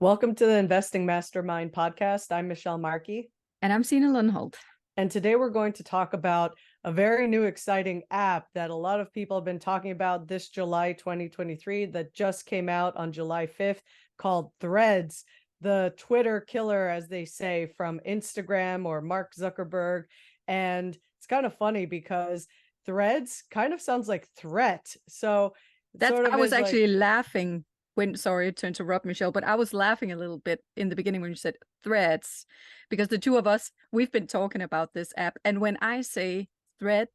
Welcome to the Investing Mastermind Podcast. I'm Michelle Markey. And I'm Sina Lundholt. And today we're going to talk about a very new, exciting app that a lot of people have been talking about this July 2023 that just came out on July 5th called Threads, the Twitter killer, as they say, from Instagram or Mark Zuckerberg. And it's kind of funny because Threads kind of sounds like threat. So I was actually laughing sorry to interrupt, Michelle, but I was laughing a little bit in the beginning when you said Threads, because the two of us, we've been talking about this app. And when I say Threads,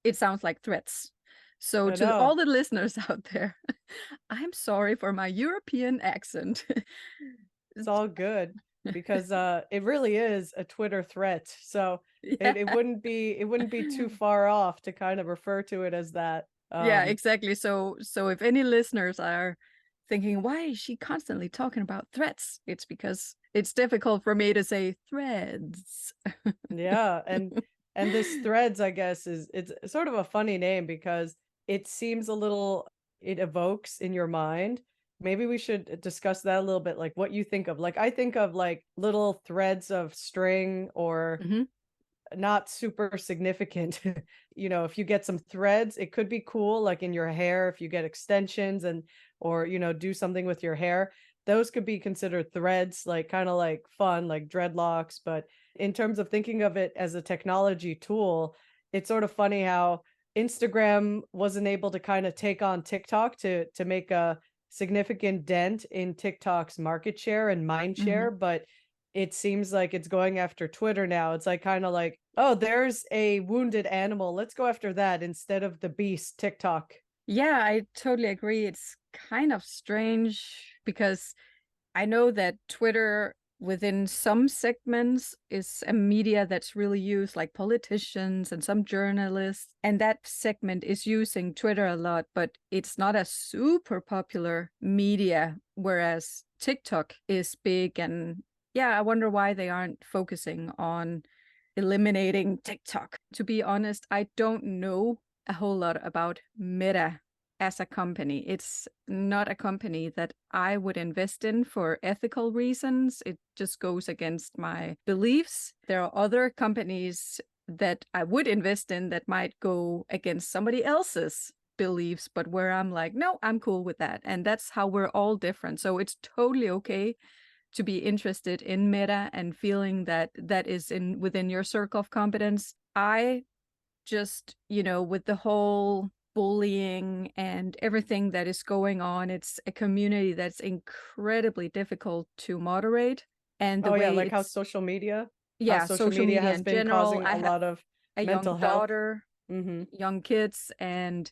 it sounds like threats. So to all the listeners out there, I'm sorry for my European accent. It's all good because it really is a Twitter threat. So yeah. it wouldn't be too far off to kind of refer to it as that. Yeah, exactly. So if any listeners are thinking, why is she constantly talking about threats? It's because it's difficult for me to say Threads. Yeah, and this Threads, I guess, it's sort of a funny name because it seems it evokes in your mind. Maybe we should discuss that a little bit, like what you think of. Like I think of like little threads of string or not super significant. If you get some threads, it could be cool, like in your hair, if you get extensions or do something with your hair, those could be considered threads, like kind of like fun, like dreadlocks. But in terms of thinking of it as a technology tool, it's sort of funny how Instagram wasn't able to kind of take on TikTok to make a significant dent in TikTok's market share and mind share, but it seems like it's going after Twitter now. It's like kind of like, oh, there's a wounded animal, let's go after that instead of the beast, TikTok. Yeah, I totally agree. It's kind of strange because I know that Twitter within some segments is a media that's really used, like politicians and some journalists, and that segment is using Twitter a lot, but it's not a super popular media, whereas TikTok is big. And yeah, I wonder why they aren't focusing on eliminating TikTok. To be honest, I don't know a whole lot about Meta as a company. It's not a company that I would invest in for ethical reasons. It just goes against my beliefs. There are other companies that I would invest in that might go against somebody else's beliefs, but where I'm like, no, I'm cool with that. And that's how we're all different. So it's totally okay to be interested in Meta and feeling that that is within your circle of competence. I just, with the whole bullying and everything that is going on, it's a community that's incredibly difficult to moderate. And the way like how social media has been causing a lot of mental young health. daughter, young kids, and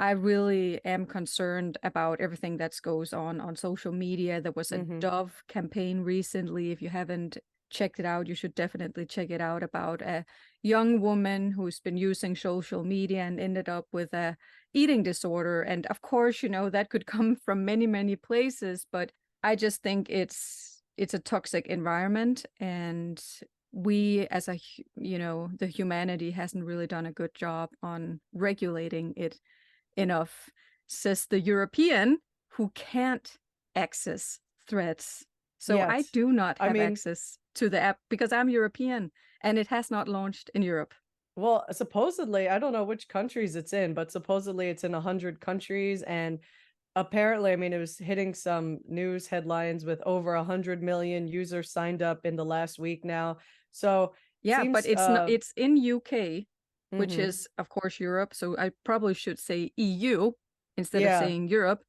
I really am concerned about everything that goes on social media. There was a Dove campaign recently. If you haven't checked it out, you should definitely check it out, about a young woman who's been using social media and ended up with a eating disorder. And of course, that could come from many, many places, but I just think it's a toxic environment, and we as the humanity hasn't really done a good job on regulating it enough, says the European who can't access Threads. So I do not have access to the app because I'm European and it has not launched in Europe. Well, supposedly, I don't know which countries it's in, but supposedly it's in 100 countries. And apparently, it was hitting some news headlines with over 100 million users signed up in the last week now. So yeah, but it's in UK, which is, of course, Europe. So I probably should say EU instead of saying Europe.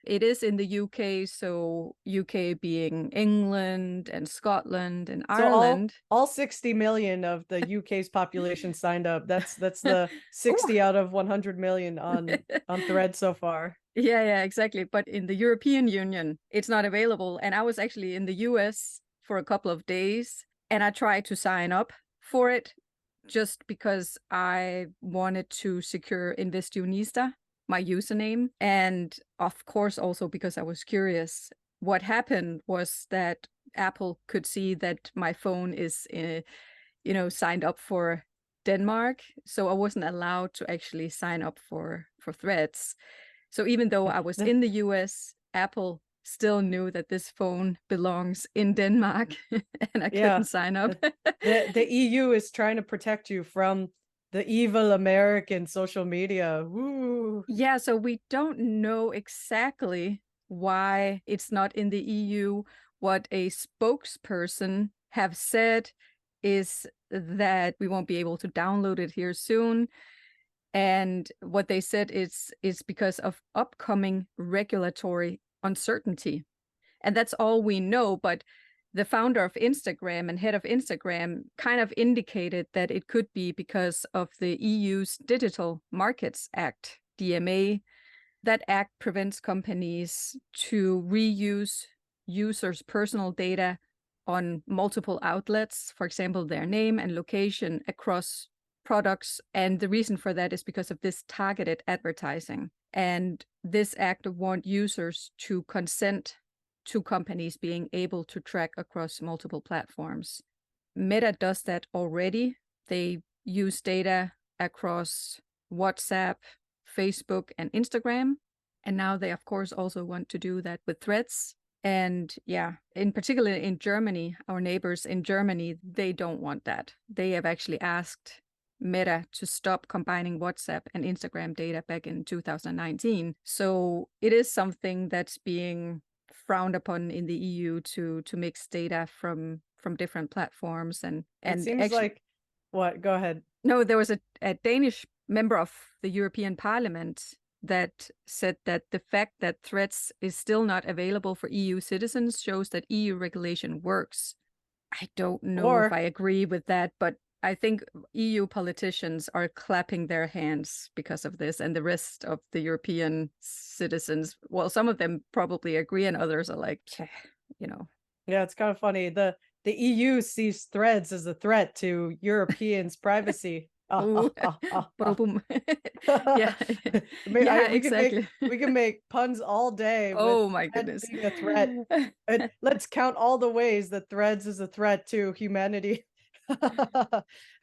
It is in the UK, so UK being England and Scotland and Ireland. So all 60 million of the UK's population signed up. That's the 60 out of 100 million on Threads so far. Yeah, exactly. But in the European Union, it's not available. And I was actually in the US for a couple of days, and I tried to sign up for it just because I wanted to secure Investionista, my username. And of course, also because I was curious. What happened was that Apple could see that my phone is, signed up for Denmark. So I wasn't allowed to actually sign up for Threads. So even though I was in the US, Apple still knew that this phone belongs in Denmark and I Yeah. couldn't sign up. The EU is trying to protect you from the evil American social media. Woo. Yeah, so we don't know exactly why it's not in the EU. What a spokesperson have said is that we won't be able to download it here soon. And what they said is because of upcoming regulatory uncertainty. And that's all we know. But the founder of Instagram and head of Instagram kind of indicated that it could be because of the EU's Digital Markets Act, DMA. That act prevents companies to reuse users' personal data on multiple outlets, for example, their name and location across products. And the reason for that is because of this targeted advertising. And this act wants users to consent to companies being able to track across multiple platforms. Meta does that already. They use data across WhatsApp, Facebook, and Instagram. And now they, of course, also want to do that with Threads. And yeah, in particular in Germany, our neighbors in Germany, they don't want that. They have actually asked Meta to stop combining WhatsApp and Instagram data back in 2019. So it is something that's being frowned upon in the EU to mix data from different platforms. And It seems actually, like what? Go ahead. no, there was a Danish member of the European Parliament that said that the fact that Threads is still not available for EU citizens shows that EU regulation works. I don't know if I Or agree with that, but I think EU politicians are clapping their hands because of this, and the rest of the European citizens, well, some of them probably agree, and others are like, you know. yeah, it's kind of funny. The EU sees Threads as a threat to Europeans' privacy. Oh, boom. Yeah, yeah, We can make exactly. puns all day with Oh my Threads goodness. being a threat. And let's count all the ways that Threads is a threat to humanity.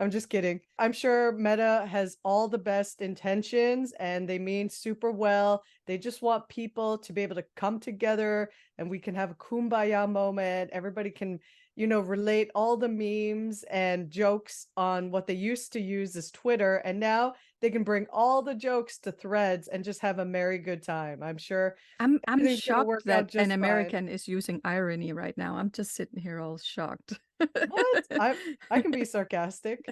I'm just kidding. I'm sure Meta has all the best intentions and they mean super well. They just want people to be able to come together and we can have a kumbaya moment. Everybody can, relate all the memes and jokes on what they used to use as Twitter. And now they can bring all the jokes to Threads and just have a merry good time. I'm sure I'm everything's going to work shocked that out an just fine. American is using irony right now. I'm just sitting here all shocked. What? I can be sarcastic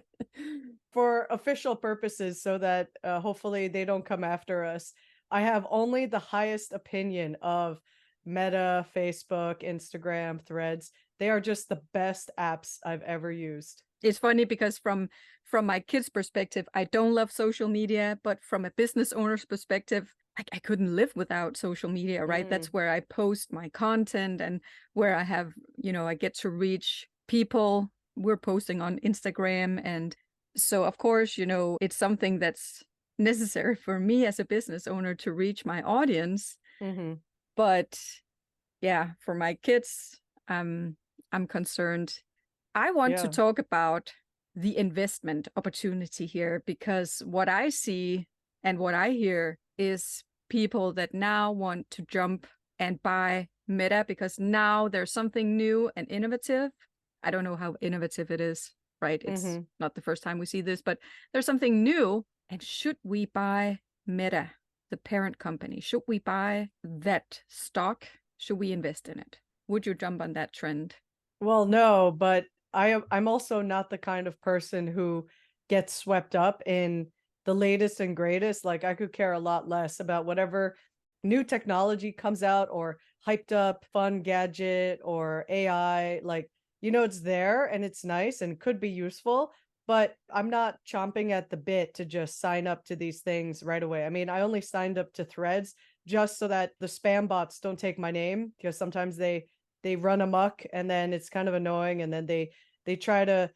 for official purposes so that hopefully they don't come after us. I have only the highest opinion of Meta, Facebook, Instagram, Threads. They are just the best apps I've ever used. It's funny because from my kids' perspective, I don't love social media, but from a business owner's perspective, I couldn't live without social media, right? That's where I post my content and where I have, I get to reach people. We're posting on Instagram. And so, of course, it's something that's necessary for me as a business owner to reach my audience. Mm-hmm. But yeah, for my kids, I'm concerned. I want to Yeah. talk about the investment opportunity here because what I see and what I hear is people that now want to jump and buy Meta because now there's something new and innovative. I don't know how innovative it is, right? It's not the first time we see this, but there's something new. And should we buy Meta, the parent company? Should we buy that stock? Should we invest in it? Would you jump on that trend? Well, no, but I'm also not the kind of person who gets swept up in the latest and greatest. Like I could care a lot less about whatever new technology comes out or hyped up fun gadget or AI. Like, it's there and it's nice and could be useful, but I'm not chomping at the bit to just sign up to these things right away. I mean, I only signed up to Threads just so that the spam bots don't take my name because sometimes they run amok and then it's kind of annoying and then they try to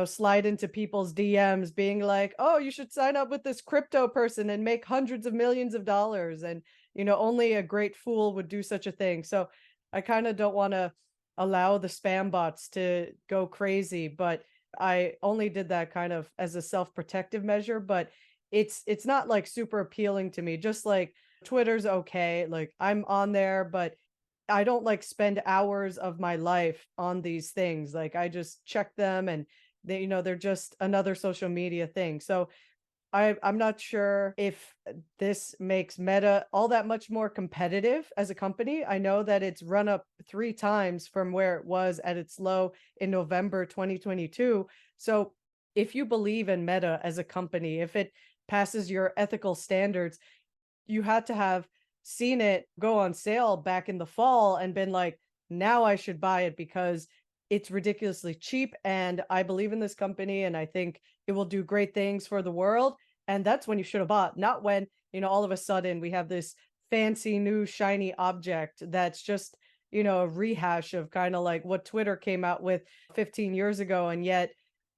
slide into people's DMs being like, oh, you should sign up with this crypto person and make hundreds of millions of dollars, and only a great fool would do such a thing. So I kind of don't want to allow the spam bots to go crazy, but I only did that kind of as a self-protective measure. But it's not like super appealing to me. Just like Twitter's okay, like I'm on there, but I don't like spend hours of my life on these things. Like I just check them and they, they're just another social media thing. So I'm not sure if this makes Meta all that much more competitive as a company. I know that it's run up 3 times from where it was at its low in November 2022. So if you believe in Meta as a company, if it passes your ethical standards, you had to have seen it go on sale back in the fall and been like, now I should buy it because it's ridiculously cheap and I believe in this company and I think it will do great things for the world. And that's when you should have bought, not when, all of a sudden we have this fancy new shiny object that's just, a rehash of kind of like what Twitter came out with 15 years ago. And yet,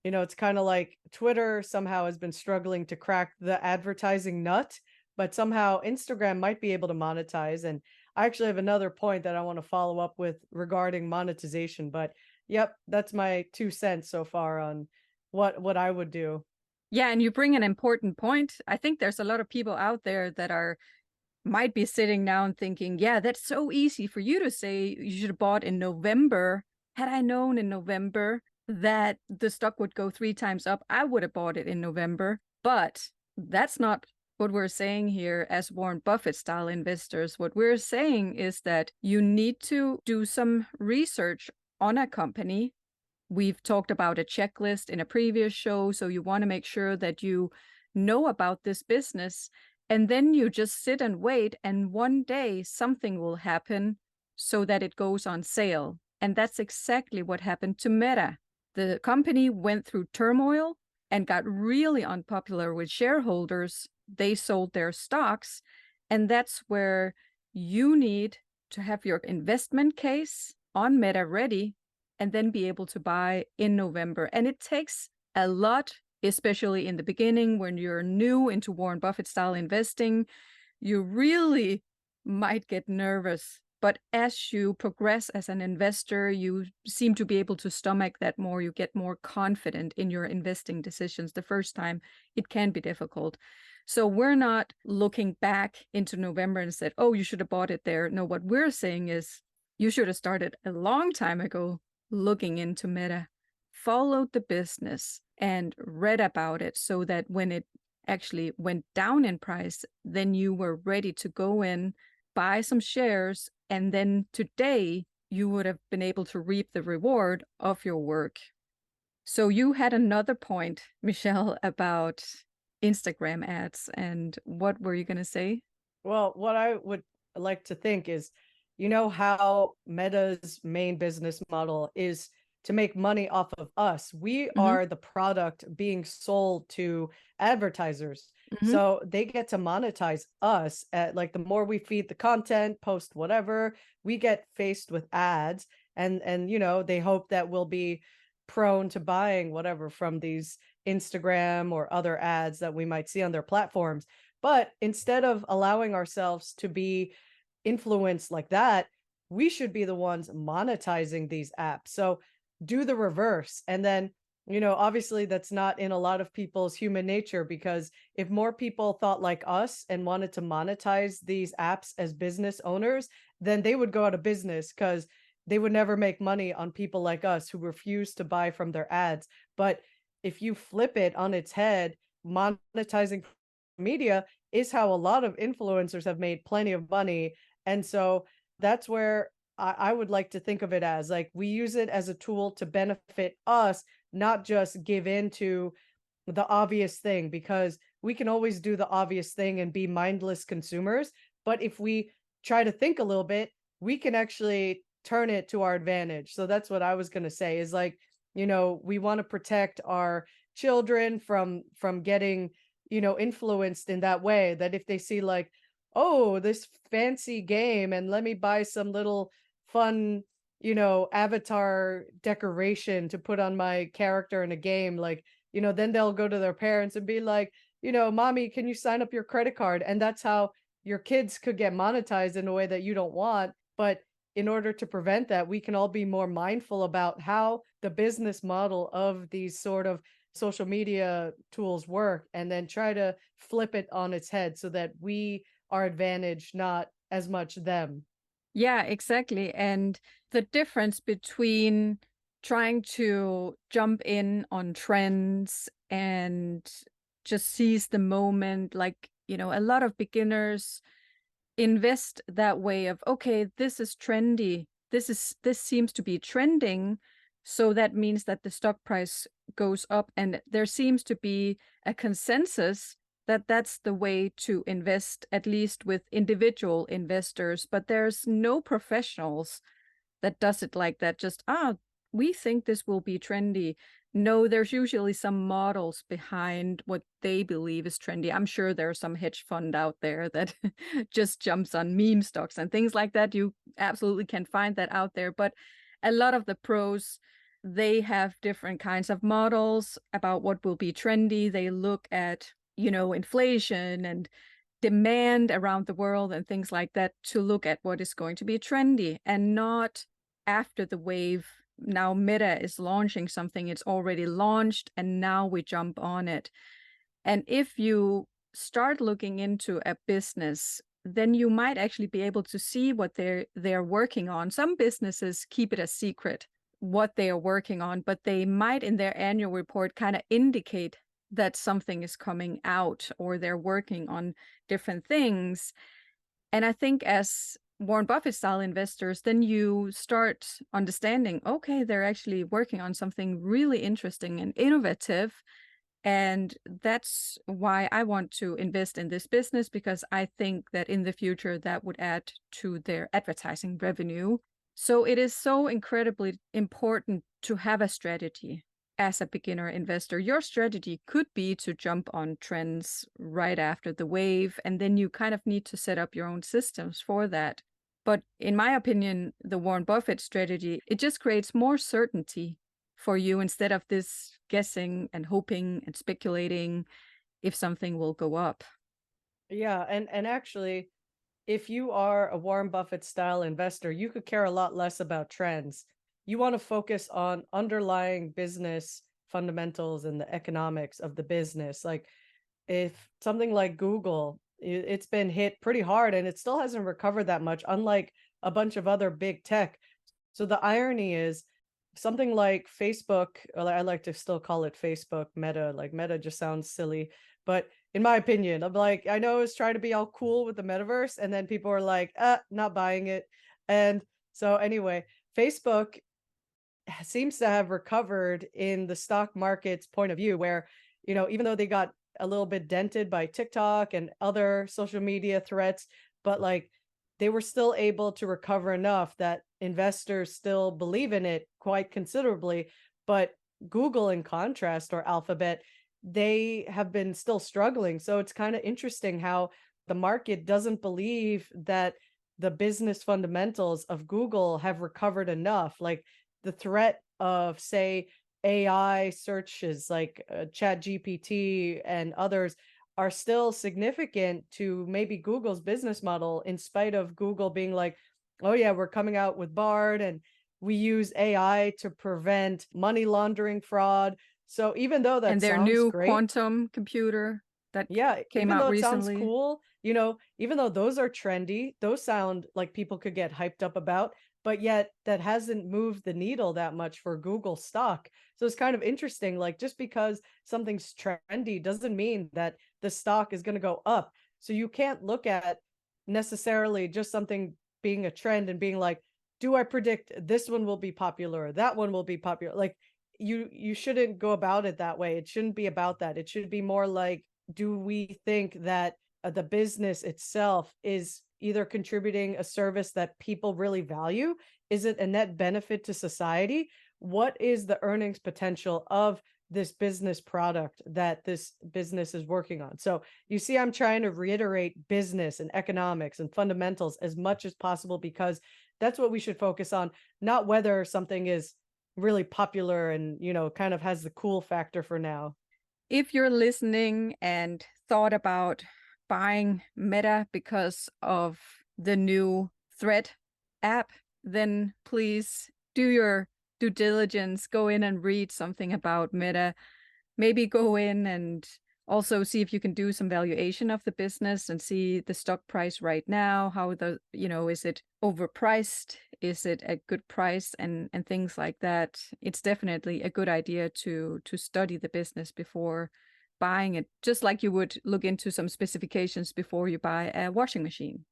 it's kind of like Twitter somehow has been struggling to crack the advertising nut, but somehow Instagram might be able to monetize. And I actually have another point that I want to follow up with regarding monetization. But yep, that's my 2 cents so far on what I would do. Yeah, and you bring an important point. I think there's a lot of people out there that might be sitting now and thinking, yeah, that's so easy for you to say you should have bought in November. Had I known in November that the stock would go 3 times up, I would have bought it in November. But that's not what we're saying here as Warren Buffett style investors. What we're saying is that you need to do some research on a company. We've talked about a checklist in a previous show, so you want to make sure that you know about this business, and then you just sit and wait, and one day something will happen so that it goes on sale. And that's exactly what happened to Meta. The company went through turmoil and got really unpopular with shareholders. They sold their stocks, and that's where you need to have your investment case on Meta ready and then be able to buy in November. And it takes a lot, especially in the beginning when you're new into Warren Buffett style investing. You really might get nervous. But as you progress as an investor, you seem to be able to stomach that more. You get more confident in your investing decisions. The first time, it can be difficult. So we're not looking back into November and said, oh, you should have bought it there. No, what we're saying is you should have started a long time ago looking into Meta, followed the business and read about it so that when it actually went down in price, then you were ready to go in, buy some shares, and then today you would have been able to reap the reward of your work. So you had another point, Michelle, about Instagram ads, and what were you going to say? Well, what I would like to think is, how Meta's main business model is to make money off of us. We are the product being sold to advertisers. So they get to monetize us at like the more we feed the content, post whatever, we get faced with ads and they hope that we'll be prone to buying whatever from these Instagram or other ads that we might see on their platforms. But instead of allowing ourselves to be influenced like that, we should be the ones monetizing these apps. So do the reverse. And then, obviously that's not in a lot of people's human nature, because if more people thought like us and wanted to monetize these apps as business owners, then they would go out of business because they would never make money on people like us who refuse to buy from their ads. But if you flip it on its head, monetizing media is how a lot of influencers have made plenty of money. And so that's where I would like to think of it as, like, we use it as a tool to benefit us, not just give in to the obvious thing, because we can always do the obvious thing and be mindless consumers. But if we try to think a little bit, we can actually turn it to our advantage. So that's what I was going to say is, like, we want to protect our children from getting, influenced in that way, that if they see like, oh, this fancy game and let me buy some little fun, avatar decoration to put on my character in a game, like, then they'll go to their parents and be like, mommy, can you sign up your credit card? And that's how your kids could get monetized in a way that you don't want. But in order to prevent that, we can all be more mindful about how the business model of these sort of social media tools work, and then try to flip it on its head so that we are advantaged, not as much them. Yeah, exactly. And the difference between trying to jump in on trends and just seize the moment, like, a lot of beginners invest that way of, okay, this is trendy. This seems to be trending. So that means that the stock price goes up, and there seems to be a consensus that that's the way to invest, at least with individual investors. But there's no professionals that does it like that. Just, we think this will be trendy. No, there's usually some models behind what they believe is trendy. I'm sure there's some hedge fund out there that just jumps on meme stocks and things like that. You absolutely can find that out there. But a lot of the pros, they have different kinds of models about what will be trendy. They look at, inflation and demand around the world and things like that to look at what is going to be trendy, and not after the wave. Now Meta is launching something, it's already launched, and now we jump on it. And if you start looking into a business, then you might actually be able to see what they're working on. Some businesses keep it a secret what they are working on, but they might in their annual report kind of indicate that something is coming out or they're working on different things. And I think as Warren Buffett style investors, then you start understanding, okay, they're actually working on something really interesting and innovative. And that's why I want to invest in this business, because I think that in the future that would add to their advertising revenue. So it is so incredibly important to have a strategy as a beginner investor. Your strategy could be to jump on trends right after the wave, and then you kind of need to set up your own systems for that. But in my opinion, the Warren Buffett strategy, it just creates more certainty for you instead of this guessing and hoping and speculating if something will go up. Yeah, and actually, if you are a Warren Buffett style investor, you could care a lot less about trends. You want to focus on underlying business fundamentals and the economics of the business. Like if something like Google, it's been hit pretty hard and it still hasn't recovered that much, unlike a bunch of other big tech. So the irony is something like Facebook, or I like to still call it Facebook, Meta, like Meta just sounds silly. But in my opinion, I'm like, I know it's trying to be all cool with the metaverse, and then people are like, not buying it. And so anyway, Facebook seems to have recovered in the stock market's point of view, where, even though they got a little bit dented by TikTok and other social media threats, but like they were still able to recover enough that investors still believe in it quite considerably. But Google, in contrast, or Alphabet, they have been still struggling. So it's kind of interesting how the market doesn't believe that the business fundamentals of Google have recovered enough. Like the threat of, say, AI searches like Chat GPT and others are still significant to maybe Google's business model, in spite of Google being like, oh yeah, we're coming out with Bard and we use AI to prevent money laundering fraud. So even though And that their sounds new great, quantum computer that yeah, came even out though it sounds recently. cool, even though those are trendy, those sound like people could get hyped up about, but yet that hasn't moved the needle that much for Google stock. So it's kind of interesting. Like just because something's trendy doesn't mean that the stock is going to go up. So you can't look at necessarily just something being a trend and being like, do I predict this one will be popular, that one will be popular? Like you shouldn't go about it that way. It shouldn't be about that. It should be more like, do we think that the business itself is either contributing a service that people really value? Is it a net benefit to society? What is the earnings potential of this business product that this business is working on? So you see, I'm trying to reiterate business and economics and fundamentals as much as possible, because that's what we should focus on, not whether something is really popular and, kind of has the cool factor for now. If you're listening and thought about buying Meta because of the new Thread app, then please do your due diligence, go in and read something about Meta. Maybe go in and Also see if you can do some valuation of the business and see the stock price right now, how is it overpriced? Is it a good price and things like that. It's definitely a good idea to study the business before buying it, just like you would look into some specifications before you buy a washing machine.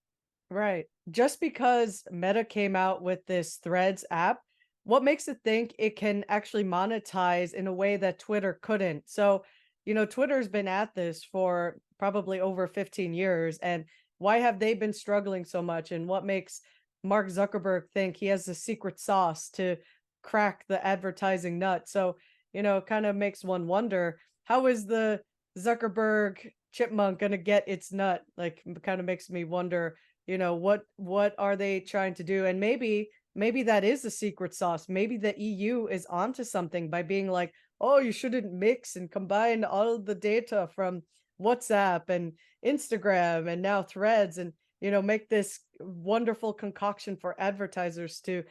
Right. Just because Meta came out with this Threads app, what makes it think it can actually monetize in a way that Twitter couldn't? So, Twitter's been at this for probably over 15 years. And why have they been struggling so much? And what makes Mark Zuckerberg think he has the secret sauce to crack the advertising nut? So, it kind of makes one wonder, how is the Zuckerberg chipmunk going to get its nut? Like, kind of makes me wonder, what are they trying to do? And maybe that is the secret sauce. Maybe the EU is onto something by being like, oh, you shouldn't mix and combine all of the data from WhatsApp and Instagram and now Threads, and make this wonderful concoction for advertisers to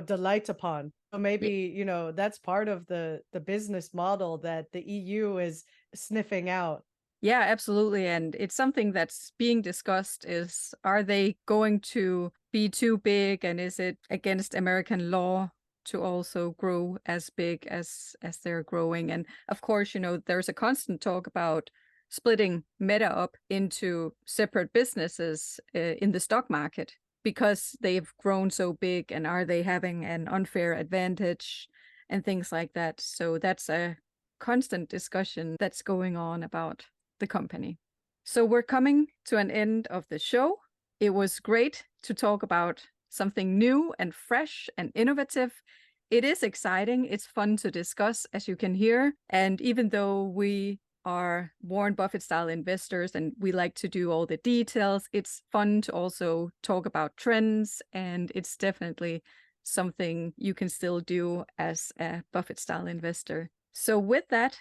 delight upon. So maybe that's part of the business model that the EU is sniffing out. Yeah, absolutely. And it's something that's being discussed is, are they going to be too big, and is it against American law to also grow as big as they're growing? And of course, there's a constant talk about splitting Meta up into separate businesses in the stock market because they've grown so big, and are they having an unfair advantage and things like that. So that's a constant discussion that's going on about the company. So we're coming to an end of the show. It was great to talk about something new and fresh and innovative. It is exciting. It's fun to discuss, as you can hear. And even though we are Warren Buffett style investors and we like to do all the details, it's fun to also talk about trends. And it's definitely something you can still do as a Buffett style investor. So with that,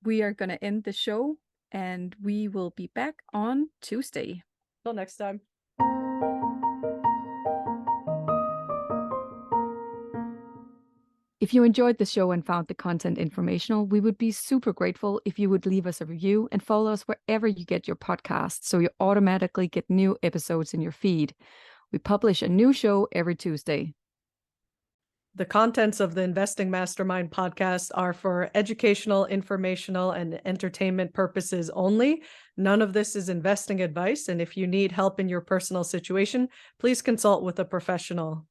we are going to end the show, and we will be back on Tuesday. Till next time. If you enjoyed the show and found the content informational, we would be super grateful if you would leave us a review and follow us wherever you get your podcasts so you automatically get new episodes in your feed. We publish a new show every Tuesday. The contents of the Investing Mastermind podcast are for educational, informational, and entertainment purposes only. None of this is investing advice, and if you need help in your personal situation, please consult with a professional.